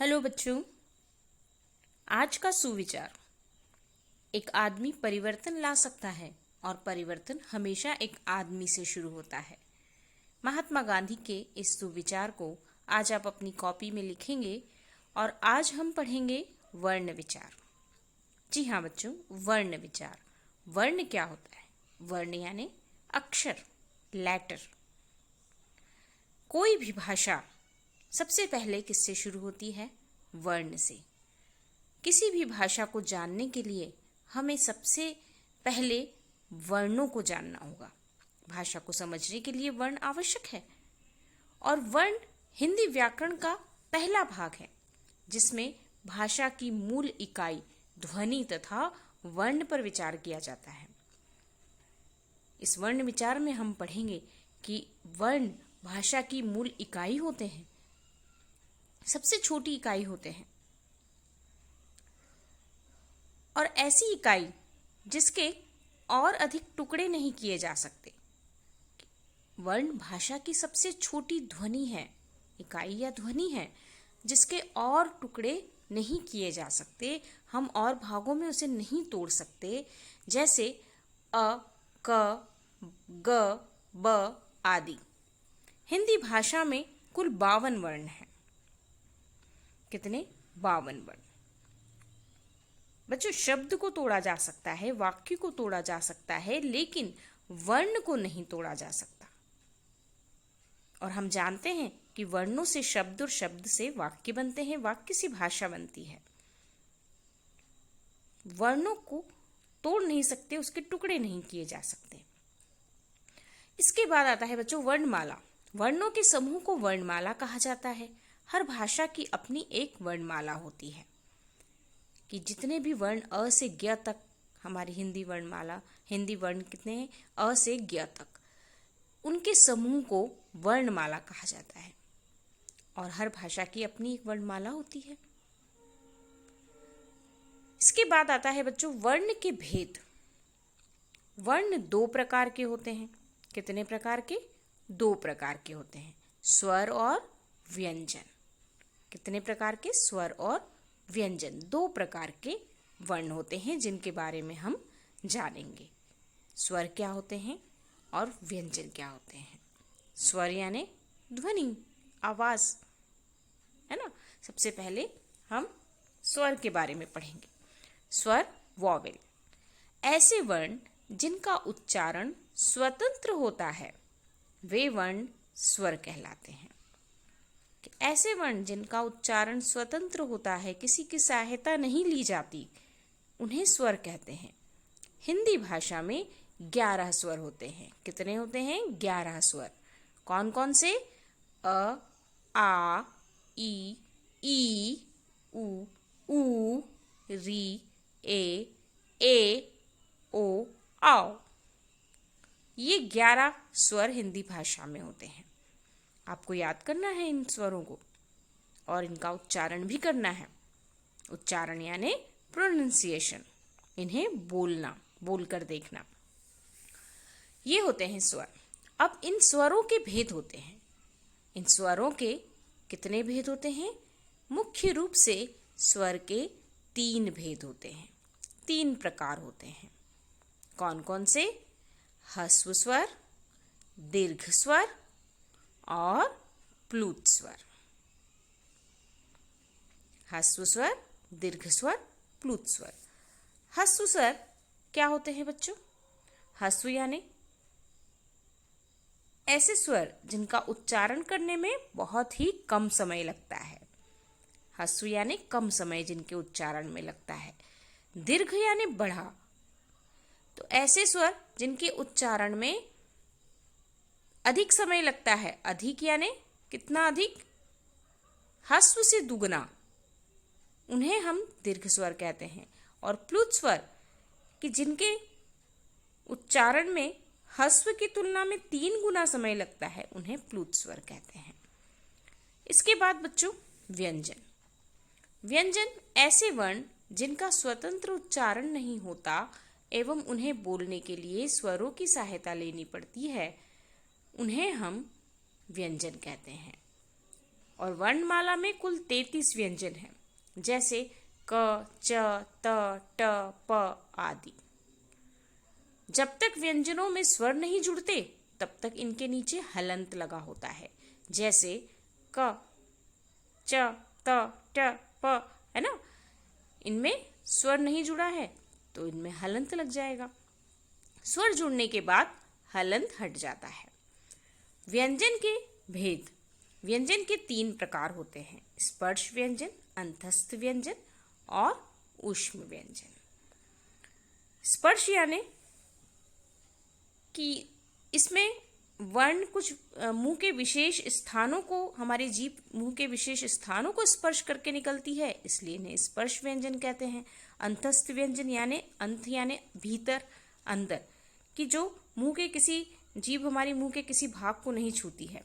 Hello बच्चों, आज का सुविचार। एक आदमी परिवर्तन ला सकता है और परिवर्तन हमेशा एक आदमी से शुरू होता है। महात्मा गांधी के इस सुविचार को आज आप अपनी कॉपी में लिखेंगे और आज हम पढ़ेंगे वर्ण विचार। जी हाँ बच्चों, वर्ण विचार। वर्ण क्या होता है? वर्ण यानी अक्षर, लेटर। कोई भी भाषा सबसे पहले किससे शुरू होती है? वर्ण से। किसी भी भाषा को जानने के लिए हमें सबसे पहले वर्णों को जानना होगा। भाषा को समझने के लिए वर्ण आवश्यक है और वर्ण हिंदी व्याकरण का पहला भाग है, जिसमें भाषा की मूल इकाई ध्वनि तथा वर्ण पर विचार किया जाता है। इस वर्ण विचार में हम पढ़ेंगे कि वर्ण भाषा की मूल इकाई होते हैं, सबसे छोटी इकाई होते हैं और ऐसी इकाई जिसके और अधिक टुकड़े नहीं किए जा सकते। वर्ण भाषा की सबसे छोटी ध्वनि है, इकाई या ध्वनि है, जिसके और टुकड़े नहीं किए जा सकते। हम और भागों में उसे नहीं तोड़ सकते, जैसे अ, क, ग, ब आदि। हिंदी भाषा में कुल 52 वर्ण हैं। कितने? 52 वर्ण। बच्चों, शब्द को तोड़ा जा सकता है, वाक्य को तोड़ा जा सकता है, लेकिन वर्ण को नहीं तोड़ा जा सकता। और हम जानते हैं कि वर्णों से शब्द और शब्द से वाक्य बनते हैं, वाक्य से भाषा बनती है। वर्णों को तोड़ नहीं सकते, उसके टुकड़े नहीं किए जा सकते। इसके बाद आता है बच्चों वर्णमाला। वर्णों के समूह को वर्णमाला कहा जाता है। हर भाषा की अपनी एक वर्णमाला होती है कि जितने भी वर्ण अ से ज्ञ तक हमारी हिंदी वर्णमाला, हिंदी वर्ण कितने हैं? अ से ज्ञ तक, उनके समूह को वर्णमाला कहा जाता है और हर भाषा की अपनी एक वर्णमाला होती है। इसके बाद आता है बच्चों वर्ण के भेद। वर्ण 2 प्रकार के होते हैं। कितने प्रकार के? 2 प्रकार के होते हैं, स्वर और व्यंजन। कितने प्रकार के? स्वर और व्यंजन। 2 प्रकार के वर्ण होते हैं जिनके बारे में हम जानेंगे। स्वर क्या होते हैं और व्यंजन क्या होते हैं? स्वर यानी ध्वनि, आवाज, है ना। सबसे पहले हम स्वर के बारे में पढ़ेंगे। स्वर, वॉवेल, ऐसे वर्ण जिनका उच्चारण स्वतंत्र होता है वे वर्ण स्वर कहलाते हैं। ऐसे वर्ण जिनका उच्चारण स्वतंत्र होता है, किसी की सहायता नहीं ली जाती, उन्हें स्वर कहते हैं। हिंदी भाषा में 11 स्वर होते हैं। कितने होते हैं? 11 स्वर। कौन कौन से? अ, आ, ई, उ, री, ए, ओ, आओ। ये 11 स्वर हिंदी भाषा में होते हैं। आपको याद करना है इन स्वरों को और इनका उच्चारण भी करना है। उच्चारण यानी प्रोनाउंसिएशन, इन्हें बोलना, बोलकर देखना। ये होते हैं स्वर। अब इन स्वरों के भेद होते हैं। इन स्वरों के कितने भेद होते हैं? मुख्य रूप से स्वर के 3 भेद होते हैं, 3 प्रकार होते हैं। कौन कौन से? ह्रस्व स्वर, दीर्घ स्वर और प्लुत स्वर। ह्रस्व स्वर, दीर्घ स्वर, प्लुत स्वर। ह्रस्व स्वर क्या होते हैं बच्चों? ह्रस्व यानी ऐसे स्वर जिनका उच्चारण करने में बहुत ही कम समय लगता है। ह्रस्व यानी कम समय जिनके उच्चारण में लगता है। दीर्घ यानी बढ़ा, तो ऐसे स्वर जिनके उच्चारण में अधिक समय लगता है। अधिक यानी कितना अधिक? ह्रस्व से दुगना, उन्हें हम दीर्घ स्वर कहते हैं। और प्लुत स्वर कि जिनके उच्चारण में ह्रस्व की तुलना में 3 गुना समय लगता है, उन्हें प्लुत स्वर कहते हैं। इसके बाद बच्चों व्यंजन। व्यंजन ऐसे वर्ण जिनका स्वतंत्र उच्चारण नहीं होता एवं उन्हें बोलने के लिए स्वरों की सहायता लेनी पड़ती है, उन्हें हम व्यंजन कहते हैं। और वर्णमाला में कुल 33 व्यंजन हैं, जैसे क, च, त, ट, प आदि। जब तक व्यंजनों में स्वर नहीं जुड़ते तब तक इनके नीचे हलंत लगा होता है, जैसे क, च, त, ट, प, है ना। इनमें स्वर नहीं जुड़ा है तो इनमें हलंत लग जाएगा। स्वर जुड़ने के बाद हलंत हट जाता है। व्यंजन के भेद। व्यंजन के 3 प्रकार होते हैं, स्पर्श व्यंजन, अंतस्थ व्यंजन और ऊष्म व्यंजन। स्पर्श यानी कि इसमें वर्ण कुछ मुंह के विशेष स्थानों को, हमारी जीभ मुंह के विशेष स्थानों को स्पर्श करके निकलती है, इसलिए इन्हें स्पर्श व्यंजन कहते हैं। अंतस्थ व्यंजन यानी अंत यानी भीतर, अंदर, कि जो मुंह के किसी जीभ हमारी मुंह के किसी भाग को नहीं छूती है,